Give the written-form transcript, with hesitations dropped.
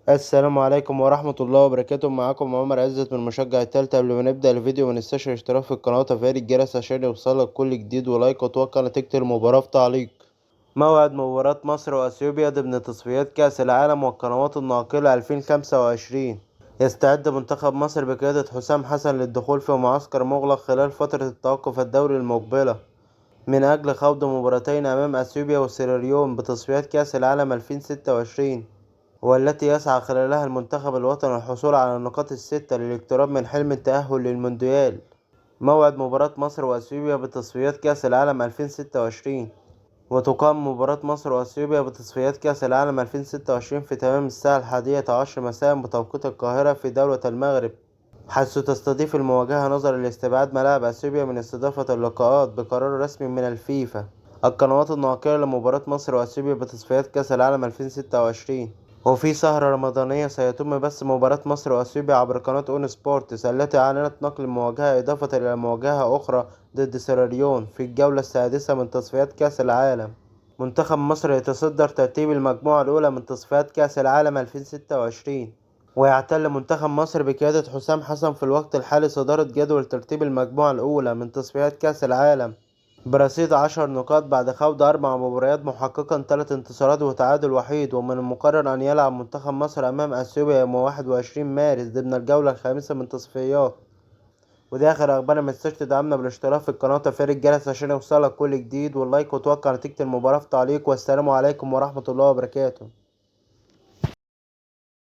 السلام عليكم ورحمة الله وبركاته. معاكم عمر عزت من مشجع التالتة. قبل ما نبدأ الفيديو مننساش الاشتراك في القناة وتفعيل الجرس عشان يوصلك كل جديد، ولايك وتوقع نتيجة المباراة في تعليق. موعد مباراة مصر وأثيوبيا ضمن تصفيات كأس العالم والقنوات الناقلة 2025. يستعد منتخب مصر بقيادة حسام حسن للدخول في معسكر مغلق خلال فترة التوقف الدولي المقبلة من أجل خوض مباراتين أمام أثيوبيا وسيراليون بتصفيات كأس العالم 2026، والتي يسعى خلالها المنتخب الوطني للحصول على النقاط الستة للاقتراب من حلم التأهل للمونديال. موعد مباراة مصر وأثيوبيا بتصفيات كأس العالم 2026. وتقام مباراة مصر وأثيوبيا بتصفيات كأس العالم 2026 في تمام الساعة 11 مساء بتوقيت القاهرة في دولة المغرب، حيث تستضيف المواجهة نظرا لاستبعاد ملاعب أثيوبيا من استضافة اللقاءات بقرار رسمي من الفيفا. القنوات الناقلة لمباراة مصر وأثيوبيا بتصفيات كأس العالم 2026. وفي سهرة رمضانية سيتم بث مباراة مصر وأثيوبيا عبر قناة أون سبورتس، التي أعلنت نقل المواجهة إضافة إلى مواجهة أخرى ضد سيراليون في الجولة السادسة من تصفيات كأس العالم. منتخب مصر يتصدر ترتيب المجموعة الأولى من تصفيات كأس العالم 2026، ويعتل منتخب مصر بقيادة حسام حسن في الوقت الحالي صدارة جدول ترتيب المجموعة الأولى من تصفيات كأس العالم برصيد 10 نقاط بعد خوض 4 مباريات، محققا 3 انتصارات وتعادل وحيد. ومن المقرر أن يلعب منتخب مصر أمام أثيوبيا يوم 21 مارس ضمن الجولة الخامسة من تصفيات. ودي آخر أخبارنا، متنساش تدعمنا بالاشتراك في القناة وتفعيل الجرس عشان يوصلك كل جديد، واللايك وتوقع نتيجة المباراة في تعليق. والسلام عليكم ورحمة الله وبركاته.